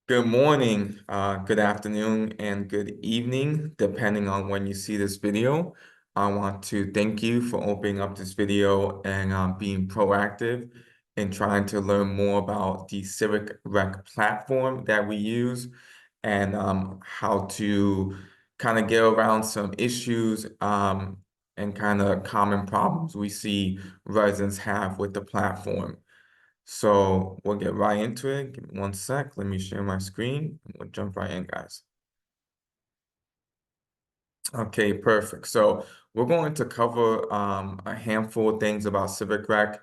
Good morning, good afternoon, and good evening, depending on when you see this video. I want to thank you for opening up this video and being proactive in trying to learn more about the Civic Rec platform that we use and how to kind of get around some issues and kind of common problems we see residents have with the platform. So we'll get right into it. Give me one sec. Let me share my screen. We'll jump right in, guys. Okay, perfect. So we're going to cover a handful of things about Civic Rec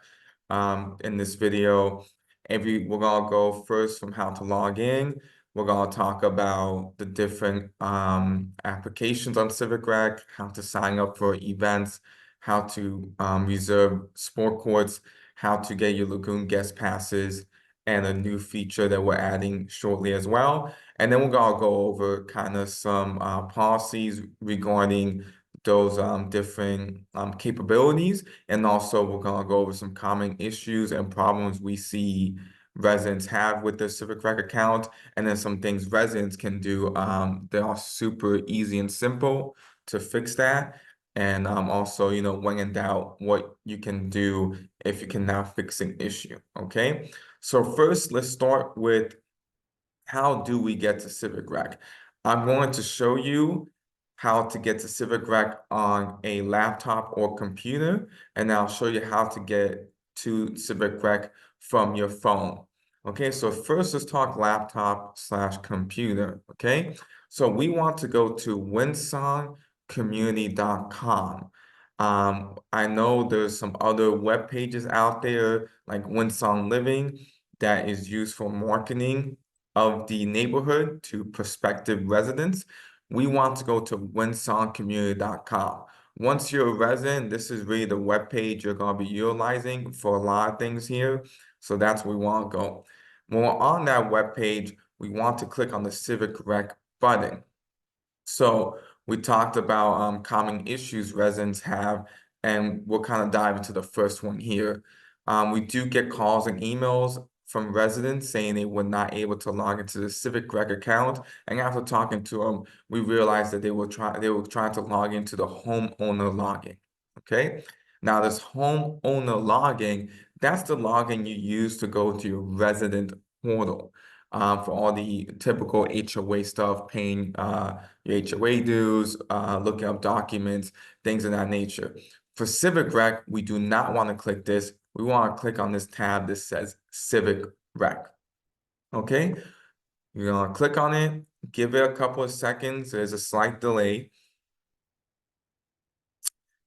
in this video. We're gonna go first from how to log in. We're gonna talk about the different applications on Civic Rec, how to sign up for events, how to reserve sport courts, how to get your Lagoon guest passes, and a new feature that we're adding shortly as well. And then we're gonna go over kind of some policies regarding those different capabilities. And also we're gonna go over some common issues and problems we see residents have with their Civic Rec account, and then some things residents can do. They are super easy and simple to fix that. And also, when in doubt, what you can do if you can now fix an issue. Okay. So first, let's start with how do we get to Civic Rec? I'm going to show you how to get to Civic Rec on a laptop or computer, and I'll show you how to get to Civic Rec from your phone. Okay, so first let's talk laptop/computer. Okay, so we want to go to windsongcommunity.com. I know there's some other web pages out there like Windsong Living that is used for marketing of the neighborhood to prospective residents. We want to go to windsongcommunity.com. Once you're a resident, this is really the web page you're going to be utilizing for a lot of things here. So that's where we want to go. When we're on that web page, we want to click on the Civic Rec button. So we talked about common issues residents have, and we'll kind of dive into the first one here. We do get calls and emails from residents saying they were not able to log into the Civic Rec account. And after talking to them, we realized that they were trying to log into the homeowner login. Okay. Now this homeowner login, that's the login you use to go to your resident portal. For all the typical HOA stuff, paying your HOA dues, looking up documents, things of that nature. For Civic Rec, we do not want to click this. We want to click on this tab that says Civic Rec. Okay, you're gonna click on it, give it a couple of seconds. There's a slight delay.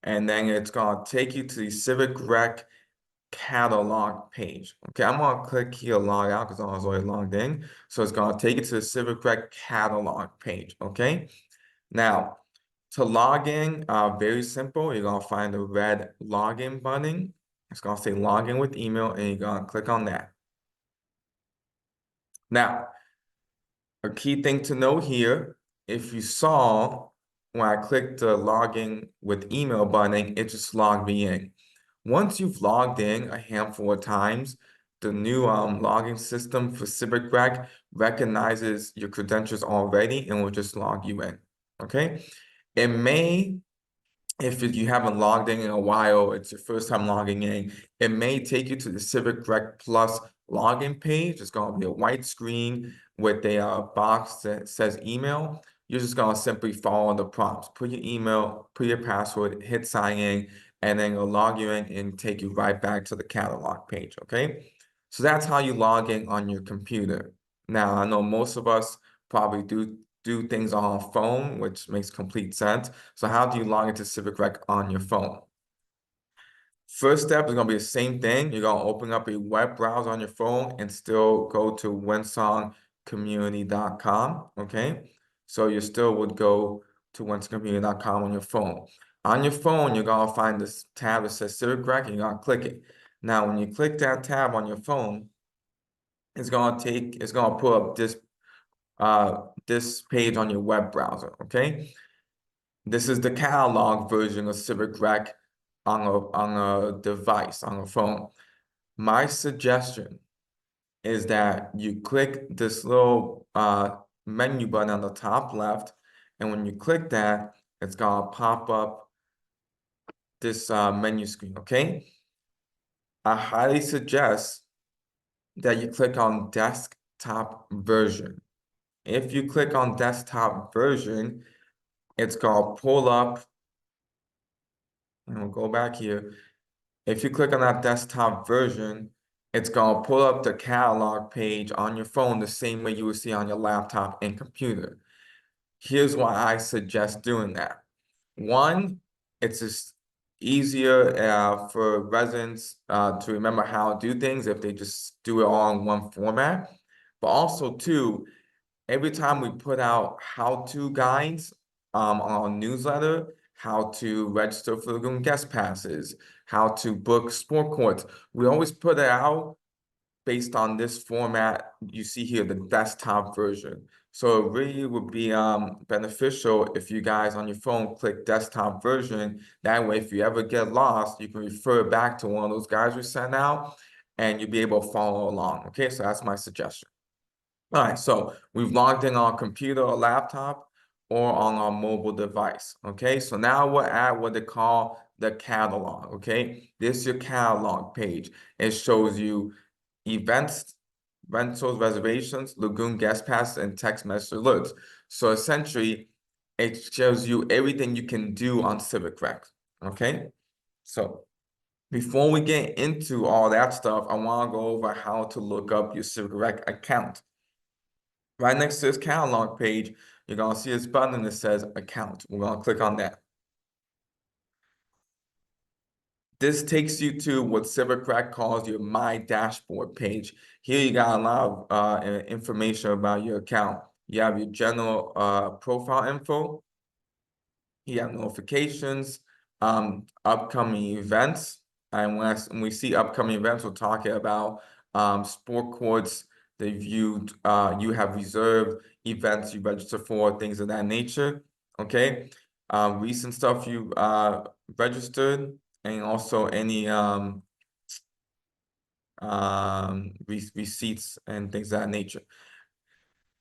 And then it's gonna take you to the Civic Rec catalog page. Okay, I'm gonna click here log out because I was already logged in. So it's gonna take you to the Civic Rec catalog page. Okay. Now, to log in, very simple. You're gonna find the red login button. It's gonna say login with email, and you're gonna click on that. Now, a key thing to note here, if you saw when I clicked the login with email button, it just logged me in. Once you've logged in a handful of times, the new login system for Civic Rec recognizes your credentials already and will just log you in. Okay? It may, if you haven't logged in a while, it's your first time logging in, it may take you to the Civic Rec Plus login page. It's going to be a white screen with a box that says email. You're just going to simply follow the prompts. Put your email, put your password, hit sign in, and then it'll log you in and take you right back to the catalog page, okay? So that's how you log in on your computer. Now, I know most of us probably do things on our phone, which makes complete sense. So how do you log into Civic Rec on your phone? First step is going to be the same thing. You're going to open up a web browser on your phone and still go to windsongcommunity.com, okay? So you still would go to windsongcommunity.com on your phone. On your phone, you're going to find this tab that says Civic Rec, and you're going to click it. Now, when you click that tab on your phone, it's going to pull up this page on your web browser, okay? This is the catalog version of Civic Rec on a device, on a phone. My suggestion is that you click this little menu button on the top left, and when you click that, it's gonna pop up this menu screen, okay? I highly suggest that you click on desktop version. If you click on desktop version, it's gonna pull up, and we'll go back here. If you click on that desktop version, it's gonna pull up the catalog page on your phone the same way you would see on your laptop and computer. Here's why I suggest doing that. One, it's just easier for residents to remember how to do things if they just do it all in one format. But also, two, every time we put out how-to guides on our newsletter, how to register for Lagoon guest passes, how to book sport courts, we always put it out based on this format you see here, the desktop version. So it really would be beneficial if you guys on your phone click desktop version. That way, if you ever get lost, you can refer back to one of those guides we sent out and you'll be able to follow along. Okay, so that's my suggestion. All right, so we've logged in on computer or laptop or on our mobile device. Okay, so now we're at what they call the catalog. Okay, this is your catalog page. It shows you events, rentals, reservations, Lagoon guest pass, and text message alerts. So essentially, it shows you everything you can do on Civic Rec. Okay, so before we get into all that stuff, I want to go over how to look up your Civic Rec account. Right next to this catalog page, you're gonna see this button that says account. We're gonna click on that. This takes you to what Civic Rec calls your My Dashboard page. Here you got a lot of information about your account. You have your general profile info. You have notifications, upcoming events. And when we see upcoming events, we're talking about sport courts that you have reserved, events you register for, things of that nature. Okay. Recent stuff you registered, and also any receipts and things of that nature.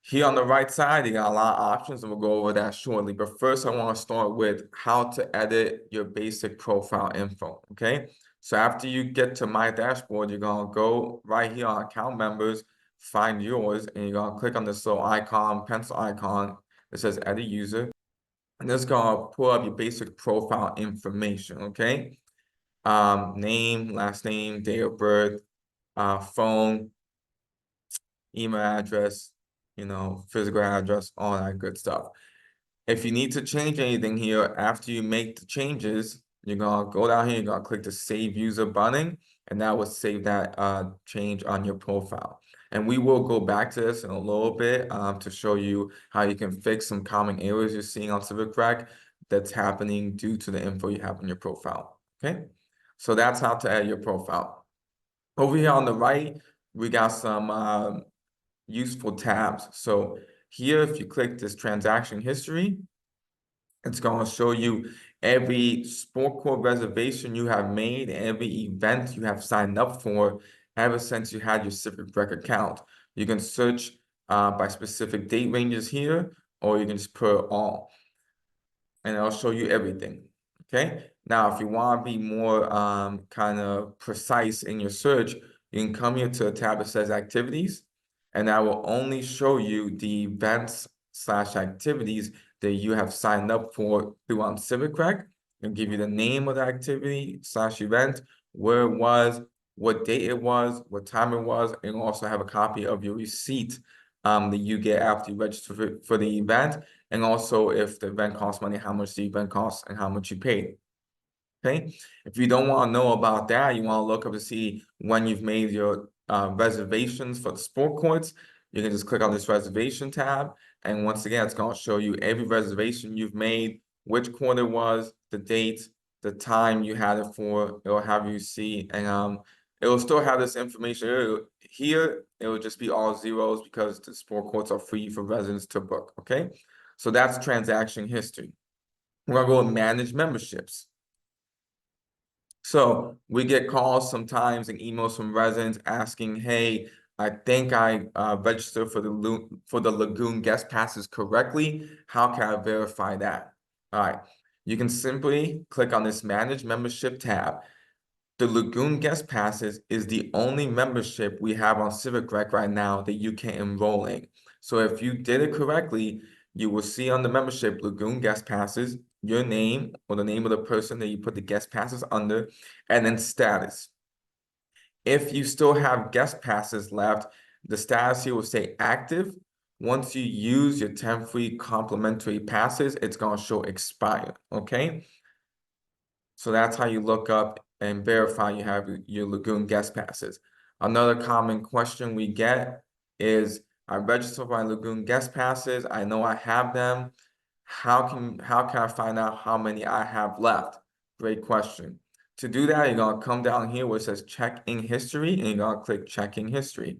Here on the right side, you got a lot of options, and we'll go over that shortly. But first, I want to start with how to edit your basic profile info, okay? So after you get to My Dashboard, you're going to go right here on Account Members, find yours, and you're going to click on this little icon, pencil icon that says Edit User. And this is going to pull up your basic profile information, okay? Name, last name, date of birth, phone, email address, physical address, all that good stuff. If you need to change anything here after you make the changes, you're gonna go down here, you're gonna click the Save User button, and that will save that change on your profile. And we will go back to this in a little bit to show you how you can fix some common errors you're seeing on Civic Rec that's happening due to the info you have on your profile. Okay, so that's how to edit your profile. Over here on the right, we got some useful tabs. So here, if you click this transaction history, it's going to show you every sport court reservation you have made, every event you have signed up for ever since you had your Civic Rec account. You can search by specific date ranges here, or you can just put all, and it'll show you everything. Okay. Now, if you want to be more kind of precise in your search, you can come here to a tab that says activities, and that will only show you the events/activities that you have signed up for through on Civic Rec, and give you the name of the activity/event, where it was, what date it was, what time it was, and also have a copy of your receipt that you get after you register for the event, and also if the event costs money, how much the event costs and how much you paid. Okay, if you don't want to know about that, you want to look up to see when you've made your reservations for the sport courts, you can just click on this reservation tab, and once again, it's going to show you every reservation you've made, which court it was, the date, the time you had it for. It'll have you see, and it will still have this information here. It will just be all zeros because the sport courts are free for residents to book. Okay, so that's transaction history. We're gonna go and manage memberships. So we get calls sometimes and emails from residents asking, hey, I think I registered for the Lagoon guest passes correctly. How can I verify that? All right, you can simply click on this Manage Membership tab. The Lagoon Guest Passes is the only membership we have on Civic Rec right now that you can enroll in. So if you did it correctly, you will see on the membership Lagoon Guest Passes, your name or the name of the person that you put the guest passes under, and then status. If you still have guest passes left, the status here will say active. Once you use your 10 free complimentary passes, it's going to show expired, okay? So that's how you look up and verify you have your Lagoon guest passes. Another common question we get is, I registered my Lagoon guest passes. I know I have them. How can I find out how many I have left? Great question. To do that, you're gonna come down here where it says check in history, and you're gonna click check in history.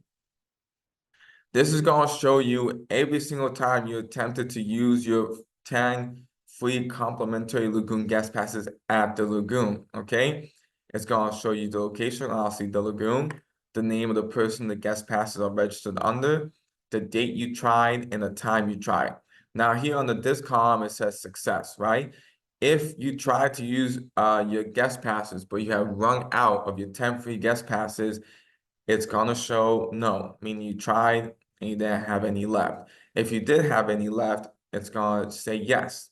This is going to show you every single time you attempted to use your 10 free complimentary Lagoon guest passes at the Lagoon, okay? It's going to show you the location, obviously the Lagoon, the name of the person the guest passes are registered under, the date you tried, and the time you tried. Now here under this column, it says success, right? If you try to use your guest passes, but you have run out of your 10 free guest passes, it's gonna show no, meaning you tried and you didn't have any left. If you did have any left, it's gonna say yes.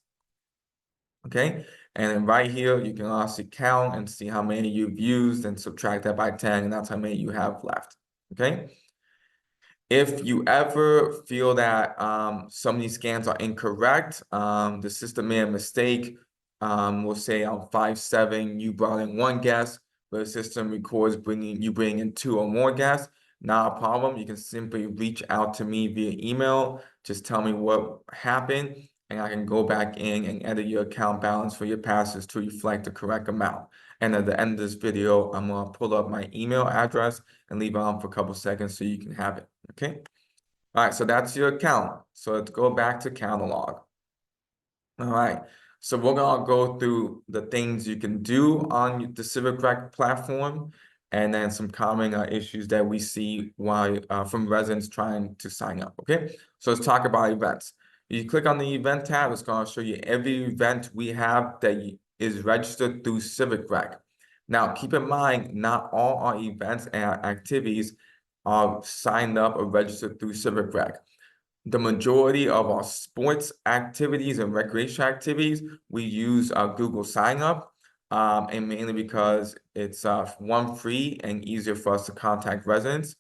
Okay, and then right here, you can also count and see how many you've used and subtract that by 10, and that's how many you have left. Okay. If you ever feel that some of these scans are incorrect, the system made a mistake, we'll say on 5-7, you brought in one guest, but the system records bringing in 2 or more guests, not a problem. You can simply reach out to me via email. Just tell me what happened, and I can go back in and edit your account balance for your passes to reflect the correct amount. And at the end of this video, I'm gonna pull up my email address and leave it on for a couple seconds so you can have it. Okay. All right. So that's your account. So let's go back to catalog. All right. So we're gonna go through the things you can do on the Civic Rec platform, and then some common issues that we see while from residents trying to sign up. Okay. So let's talk about events. You click on the event tab, it's gonna show you every event we have that is registered through Civic Rec. Now, keep in mind, not all our events and activities are signed up or registered through Civic Rec. The majority of our sports activities and recreation activities, we use Google Sign Up, and mainly because it's one, free and easier for us to contact residents.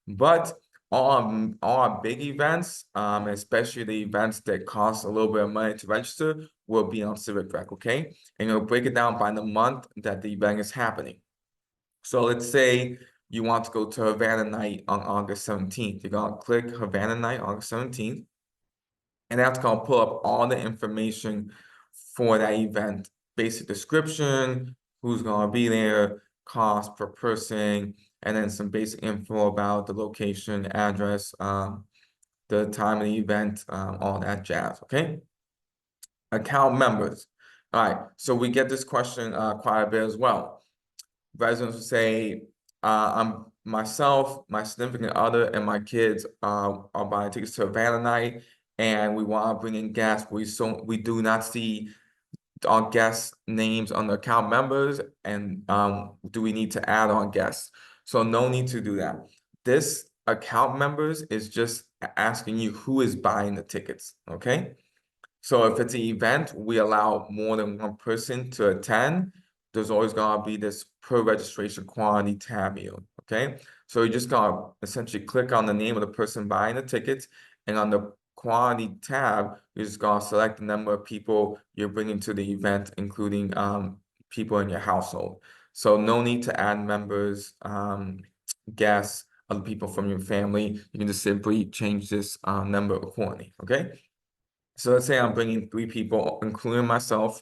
But all our big events, especially the events that cost a little bit of money to register, will be on Civic Rec, okay? And you'll break it down by the month that the event is happening. So let's say you want to go to Havana Night on August 17th. You're gonna click Havana Night, August 17th, and that's gonna pull up all the information for that event, basic description, who's gonna be there, cost per person, and then some basic info about the location, address, the time of the event, all that jazz, okay? Account members. All right, so we get this question quite a bit as well. Residents will say, I'm myself, my significant other, and my kids are buying tickets to Havana Night, and we want to bring in guests. We do not see our guest names on the account members, and do we need to add on guests? So no need to do that. This account members is just asking you who is buying the tickets, okay? So if it's an event, we allow more than one person to attend. There's always gonna be this per registration quantity tab here, okay? So you're just gonna essentially click on the name of the person buying the tickets, and on the quantity tab, you're just gonna select the number of people you're bringing to the event, including people in your household. So no need to add members, guests, other people from your family. You can just simply change this number accordingly, okay? So let's say I'm bringing 3 people, including myself,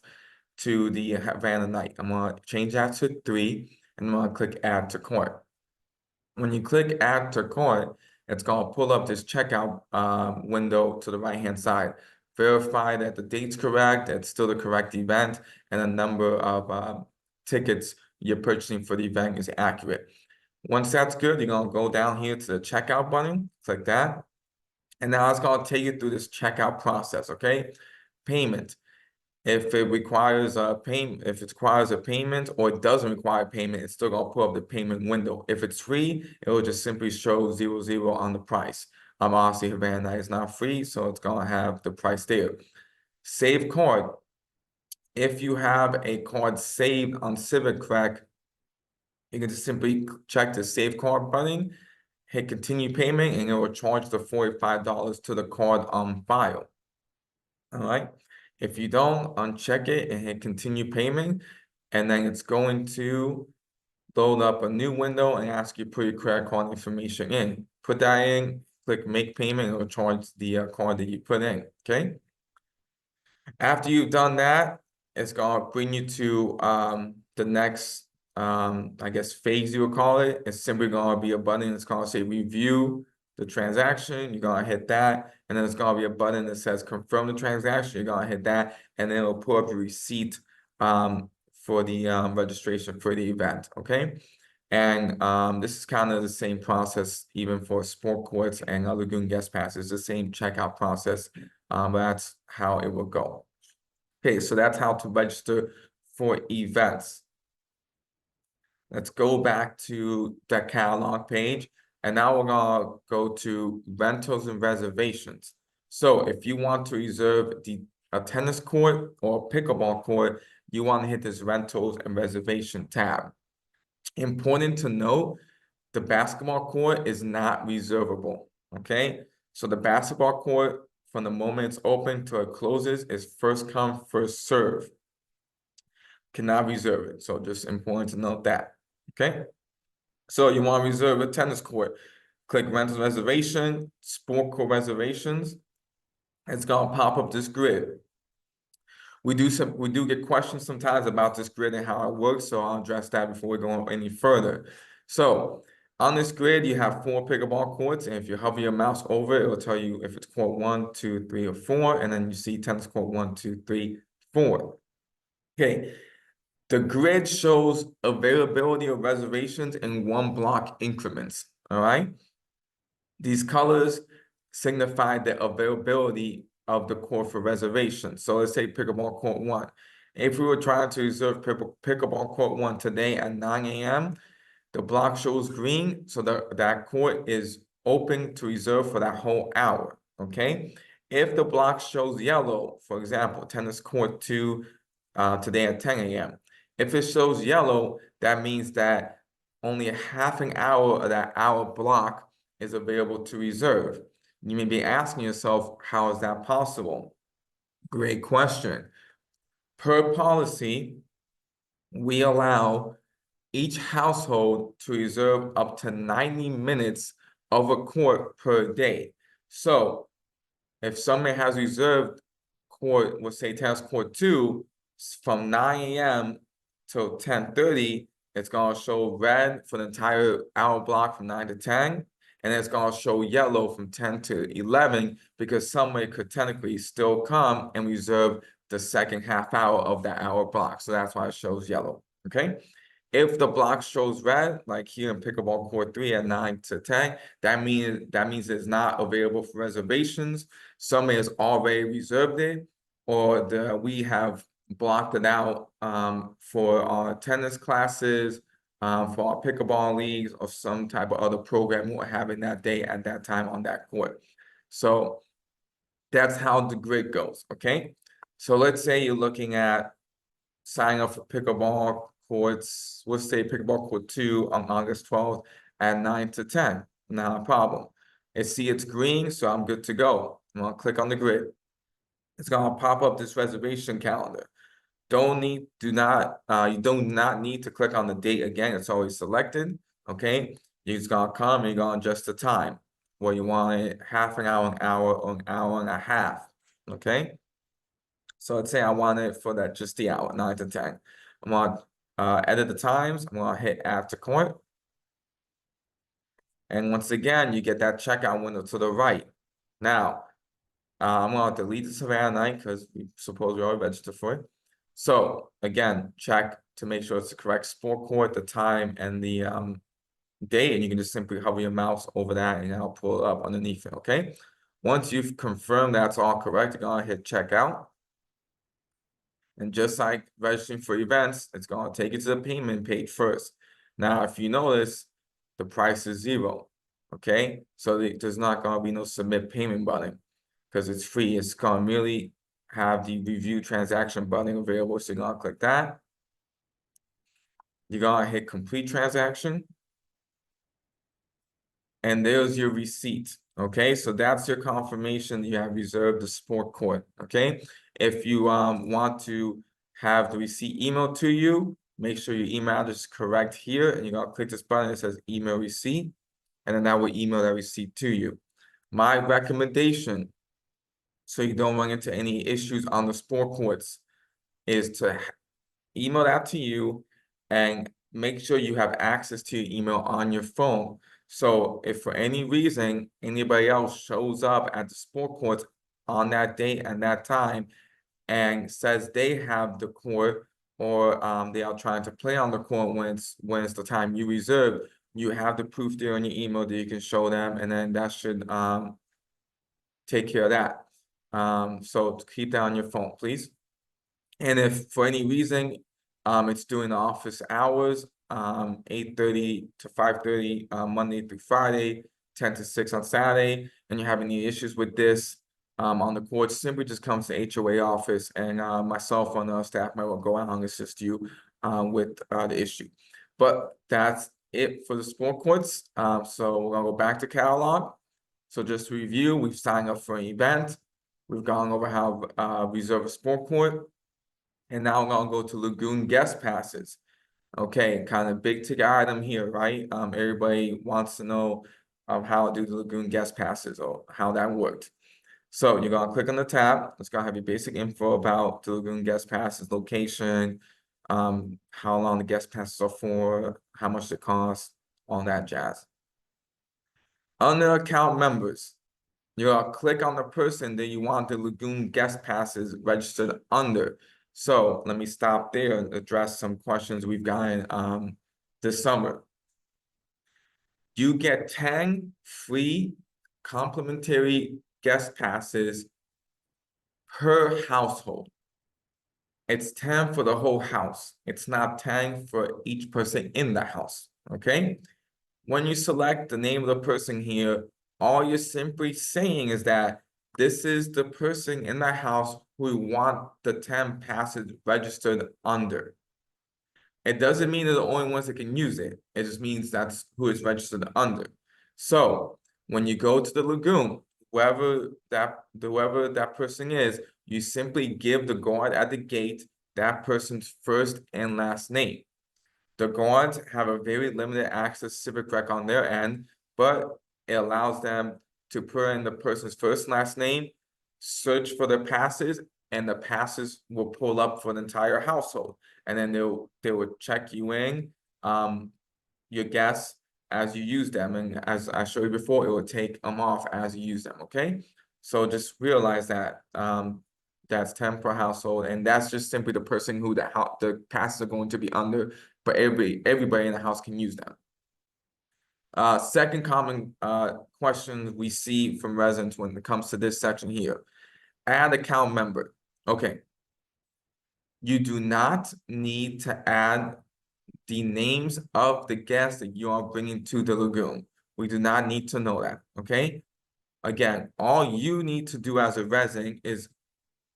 to the Havana Night. I'm gonna change that to 3, and I'm gonna click Add to Cart. When you click Add to Cart, it's gonna pull up this checkout window to the right-hand side. Verify that the date's correct, it's still the correct event, and the number of tickets you're purchasing for the event is accurate. Once that's good, you're gonna go down here to the checkout button, click that. And now it's gonna take you through this checkout process, okay? Payment. If it requires a payment, if it requires a payment or it doesn't require payment, it's still gonna pull up the payment window. If it's free, it will just simply show 00 on the price. Obviously, Havana is not free, so it's gonna have the price there. Save card. If you have a card saved on Civic Rec, you can just simply check the save card button, hit continue payment, and it will charge the $45 to the card on file. All right. If you don't, uncheck it and hit continue payment, and then it's going to load up a new window and ask you to put your credit card information in. Put that in, click make payment, or charge the card that you put in. Okay. After you've done that, it's gonna bring you to the next I guess phase you would call it. It's simply gonna be a button. It's gonna say review the transaction. You're gonna hit that, and then it's gonna be a button that says confirm the transaction. You're gonna hit that, and then it'll pull up the receipt for the registration for the event. Okay. And this is kind of the same process even for sport courts and Lagoon guest passes, the same checkout process. But that's how it will go. Okay, so that's how to register for events. Let's go back to the catalog page, and now we're gonna go to rentals and reservations. So if you want to reserve a tennis court or a pickleball court, you want to hit this rentals and reservation tab. Important to note, the basketball court is not reservable, okay? So the basketball court, from the moment it's open till it closes, is first come, first serve. Cannot reserve it, so just important to note that, okay? So you want to reserve a tennis court, click rental reservation, sport court reservations. It's gonna pop up this grid. We do get questions sometimes about this grid and how it works, so I'll address that before we go any further. So on this grid, you have 4 pickleball courts, and if you hover your mouse over it, will tell you if it's court 1, 2, 3, or 4, and then you see tennis court 1, 2, 3, 4. Okay, the grid shows availability of reservations in 1 block increments. All right, these colors signify the availability of the court for reservation. So let's say pickleball court 1. If we were trying to reserve pickleball court 1 today at 9 a.m., the block shows green, so that court is open to reserve for that whole hour, okay? If the block shows yellow, for example, tennis court 2 today at 10 a.m., if it shows yellow, that means that only a half an hour of that hour block is available to reserve. You may be asking yourself, how is that possible? Great question. Per policy, we allow each household to reserve up to 90 minutes of a court per day. So if somebody has reserved court, we'll say tennis court 2, from 9 a.m. till 10:30, it's gonna show red for the entire hour block from 9 to 10, and it's gonna show yellow from 10 to 11 because somebody could technically still come and reserve the second half hour of that hour block. So that's why it shows yellow, okay? If the block shows red, like here in pickleball court 3 at 9 to 10, that means it's not available for reservations. Somebody has already reserved it, or we have blocked it out for our tennis classes, for our pickleball leagues, or some type of other program we're having that day at that time on that court. So that's how the grid goes, okay? So let's say you're looking at signing up for pickleball courts, let's say pickleball court 2 on August 12th at 9 to 10, not a problem. It's green, so I'm good to go. I'm gonna click on the grid. It's gonna pop up this reservation calendar. You do not need to click on the date again, it's always selected, okay? You're just gonna come and you're gonna adjust the time, where you want it half an hour, or an hour and a half, okay? So let's say I want it for that just the hour, 9 to 10. I'm gonna edit the times. I'm gonna hit add to cart. And once again, you get that checkout window to the right. Now, I'm gonna delete the Savannah night because we suppose we already registered for it. So again, check to make sure it's the correct sport court, the time, and the date, and you can just simply hover your mouse over that and I'll pull it up underneath it, okay? Once you've confirmed that's all correct, you're gonna hit checkout. And just like registering for events, it's gonna take you to the payment page first. Now, if you notice, the price is zero, okay? So there's not gonna be no submit payment button because it's free. It's gonna merely have the review transaction button available. So you're gonna click that. You're gonna hit complete transaction. And there's your receipt, okay? So that's your confirmation that you have reserved the sport court, okay? If you want to have the receipt emailed to you, make sure your email address is correct here, and you're gonna click this button that says email receipt, and then that will email that receipt to you. My recommendation, so you don't run into any issues on the sport courts, is to email that to you and make sure you have access to your email on your phone. So if for any reason anybody else shows up at the sport courts on that date and that time and says they have the court, or they are trying to play on the court when it's the time you reserve, you have the proof there on your email that you can show them, and then that should take care of that. So keep that on your phone, please. And if for any reason it's during the office hours, 8:30 to 5:30 Monday through Friday, 10 to 6 on Saturday, and you're having any issues with this on the court, simply just come to the HOA office, and myself or the staff member will go out and assist you with the issue. But that's it for the sport courts. So we're gonna go back to catalog. So just to review, we've signed up for an event. We've gone over how reserve a sport court. And now I'm gonna go to Lagoon guest passes. Okay, kind of big ticket item here, right? Everybody wants to know how to do the Lagoon guest passes or how that worked. So you're gonna click on the tab. It's gonna have your basic info about the Lagoon guest passes, location, how long the guest passes are for, how much they cost, all that jazz. Under account members, you're gonna click on the person that you want the Lagoon guest passes registered under. So let me stop there and address some questions we've gotten this summer. You get 10 free complimentary guest passes per household. It's 10 for the whole house. It's not 10 for each person in the house, okay? When you select the name of the person here, all you're simply saying is that this is the person in the house who we want the 10 passes registered under. It doesn't mean they're the only ones that can use it. It just means that's who it's registered under. So when you go to the Lagoon, whoever that person is, you simply give the guard at the gate that person's first and last name. The guards have a very limited access to Civic Rec on their end, but it allows them to put in the person's first and last name, search for the passes, and the passes will pull up for the entire household. And then they will check you in, your guests as you use them. And as I showed you before, it will take them off as you use them, okay? So just realize that that's 10 per household, and that's just simply the person who the passes are going to be under, but everybody in the house can use them. Second common question we see from residents when it comes to this section here. Add account member. Okay. You do not need to add the names of the guests that you are bringing to the Lagoon. We do not need to know that, okay? Again, all you need to do as a resident is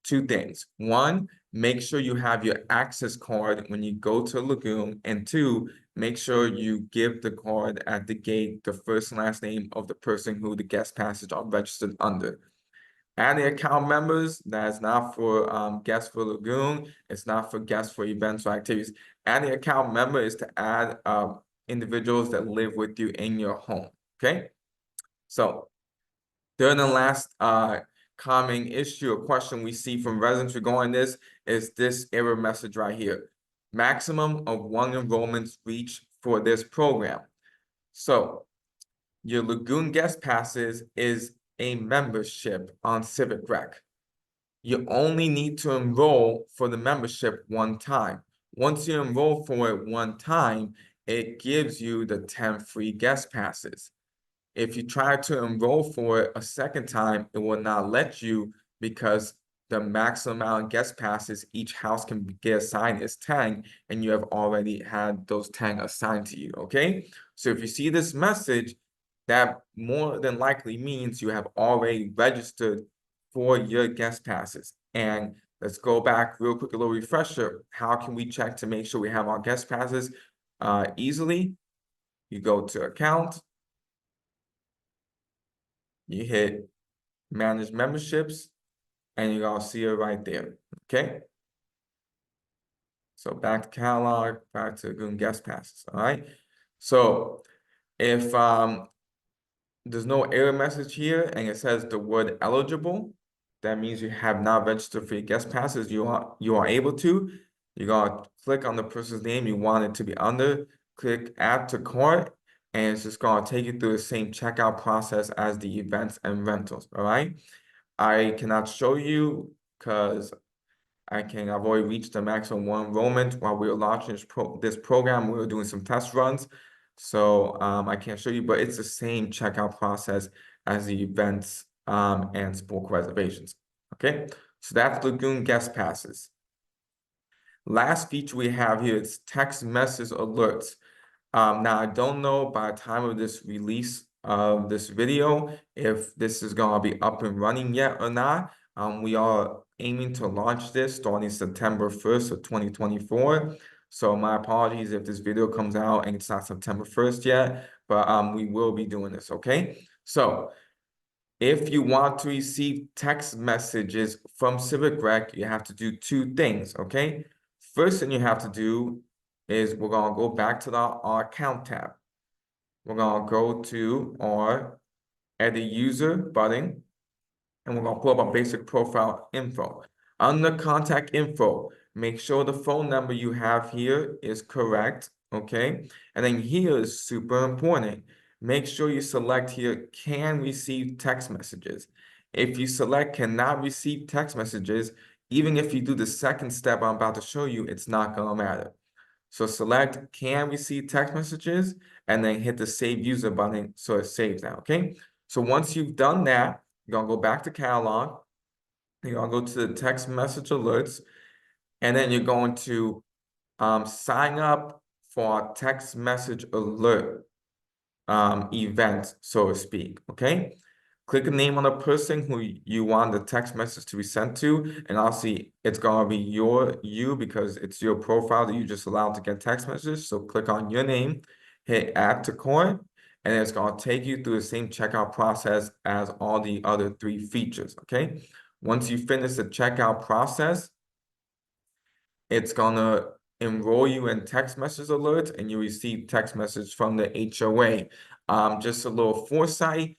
two things. One, make sure you have your access card when you go to Lagoon. And two, make sure you give the card at the gate the first and last name of the person who the guest passes are registered under. Adding account members, that's not for guests for Lagoon. It's not for guests for events or activities. Adding account member is to add individuals that live with you in your home, okay? So during the last common issue or question we see from residents regarding this is this error message right here. Maximum of 1 enrollments reached for this program. So your Lagoon guest passes is a membership on Civic Rec. You only need to enroll for the membership one time. Once you enroll for it one time, it gives you the 10 free guest passes. If you try to enroll for it a second time, it will not let you because the maximum amount of guest passes each house can get assigned is 10, and you have already had those 10 assigned to you, okay? So if you see this message, that more than likely means you have already registered for your guest passes. And let's go back real quick, a little refresher. How can we check to make sure we have our guest passes easily? You go to account, you hit manage memberships, and you're gonna see it right there. Okay. So back to catalog, back to Lagoon guest passes. All right. So if there's no error message here and it says the word eligible, that means you have not registered for your guest passes. You are able to. You're gonna click on the person's name you want it to be under, click add to cart, and it's just gonna take you through the same checkout process as the events and rentals. All right. I cannot show you because I've already reached the maximum one enrollment while we were launching this program. We were doing some test runs. So I can't show you, but it's the same checkout process as the events and sport reservations. Okay, so that's Lagoon guest passes. Last feature we have here is text message alerts. Now I don't know by the time of this release of this video if this is gonna be up and running yet or not. We are aiming to launch this starting September 1st of 2024. So my apologies if this video comes out and it's not September 1st yet, but we will be doing this, okay? So if you want to receive text messages from Civic Rec, you have to do two things, okay? First thing you have to do is we're gonna go back to our account tab. We're gonna go to our edit user button, and we're gonna pull up our basic profile info. Under contact info, make sure the phone number you have here is correct, okay? And then here is super important. Make sure you select here can receive text messages. If you select cannot receive text messages, even if you do the second step I'm about to show you, it's not gonna matter. So select can receive text messages and then hit the save user button so it saves that, okay? So once you've done that, you're gonna go back to catalog, you're gonna go to the text message alerts, and then you're going to sign up for a text message alert event, so to speak, okay? Click the name on the person who you want the text message to be sent to, and obviously it's gonna be you because it's your profile that you just allowed to get text messages. So click on your name, hit add to cart, and it's gonna take you through the same checkout process as all the other three features, okay? Once you finish the checkout process, it's gonna enroll you in text message alerts and you receive text message from the HOA. Just a little foresight.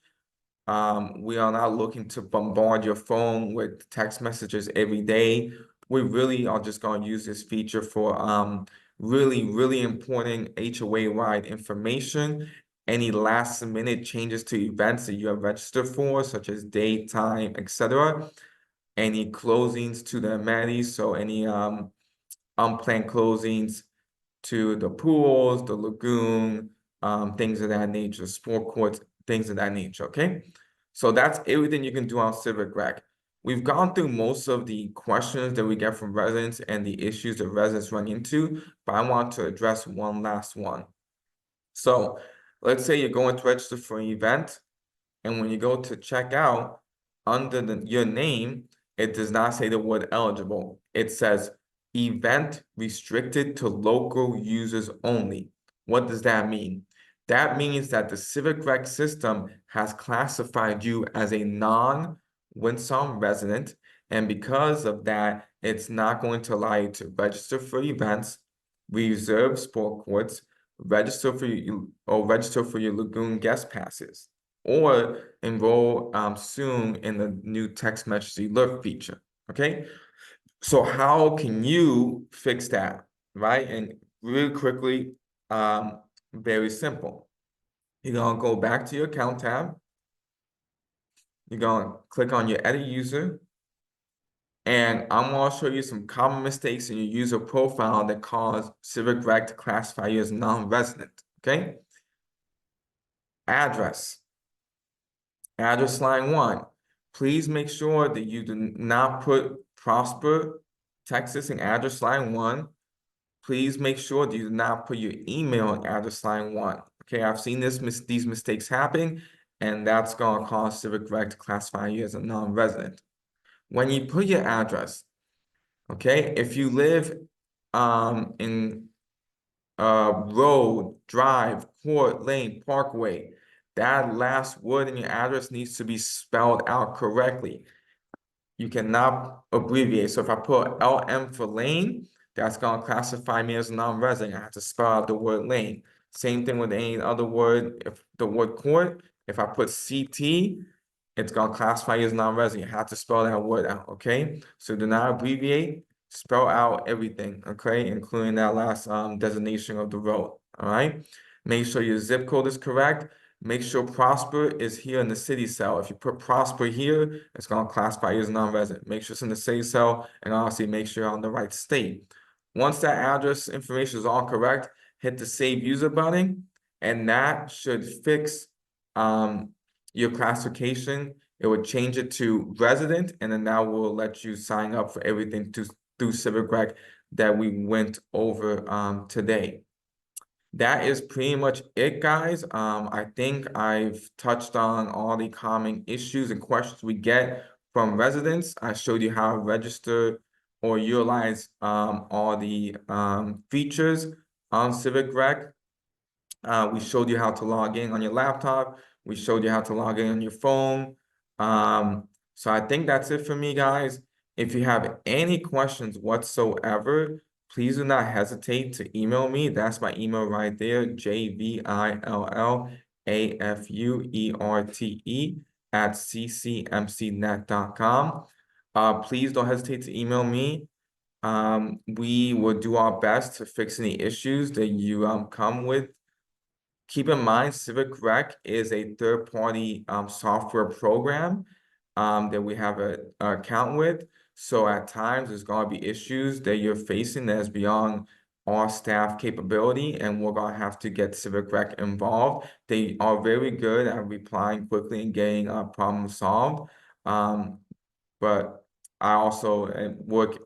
We are not looking to bombard your phone with text messages every day. We really are just going to use this feature for really important HOA-wide information. Any last minute changes to events that you have registered for, such as date, time, etc. Any closings to the amenities, so any unplanned closings to the pools, the lagoon, things of that nature, sport courts, things of that nature, okay? So that's everything you can do on Civic Rec. We've gone through most of the questions that we get from residents and the issues that residents run into, but I want to address one last one. So let's say you're going to register for an event, and when you go to check out, under your name, it does not say the word eligible. It says event restricted to local users only. What does that mean? That means that the Civic Rec system has classified you as a non-Windsong resident, and because of that, it's not going to allow you to register for events, reserve sport courts, register for your Lagoon guest passes, or enroll soon in the new text message alert feature. Okay, so how can you fix that, right? And really quickly, very simple. You're gonna go back to your account tab. You're gonna click on your edit user. And I'm going to show you some common mistakes in your user profile that cause Civic Rec to classify you as non-resident, okay? Address. Address line 1. Please make sure that you do not put Prosper, Texas in address line 1. Please make sure that you do not put your email in address line 1. Okay, I've seen these mistakes happen, and that's going to cause Civic Rec to classify you as a non-resident. When you put your address, okay, if you live in road, drive, court, lane, parkway, that last word in your address needs to be spelled out correctly. You cannot abbreviate. So if I put LM for lane, that's going to classify me as a non-resident. I have to spell out the word lane. Same thing with any other word. If the word court, if I put CT, it's going to classify you as non-resident. You have to spell that word out, okay? So do not abbreviate. Spell out everything, okay? Including that last designation of the road, all right? Make sure your zip code is correct. Make sure Prosper is here in the city cell. If you put Prosper here, it's going to classify you as non-resident. Make sure it's in the city cell, and obviously make sure you're on the right state. Once that address information is all correct, hit the Save User button, and that should fix your classification. It would change it to resident, and then that will let you sign up for everything through Civic Rec that we went over today. That is pretty much it, guys. I think I've touched on all the common issues and questions we get from residents. I showed you how to register or utilize all the features on Civic Rec. We showed you how to log in on your laptop. We showed you how to log in on your phone. So I think that's it for me, guys. If you have any questions whatsoever, please do not hesitate to email me. That's my email right there, jvillafuerte@ccmcnet.com. Please don't hesitate to email me. We will do our best to fix any issues that you come with. Keep in mind, Civic Rec is a third-party software program that we have an account with. So at times, there's going to be issues that you're facing that's beyond our staff capability, and we're going to have to get Civic Rec involved. They are very good at replying quickly and getting a problem solved. But I also work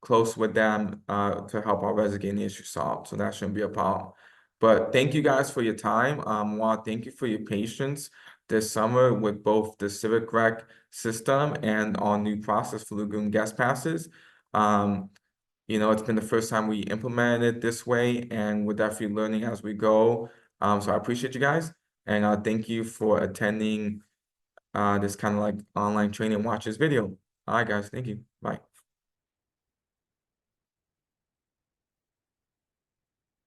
close with them to help our residents get the issue solved. So that shouldn't be a problem. But thank you guys for your time. Thank you for your patience this summer with both the Civic Rec system and our new process for Lagoon guest passes. It's been the first time we implemented it this way, and we're definitely learning as we go. So I appreciate you guys, and thank you for attending this kind of like online training watch this video. All right, guys, thank you. Bye.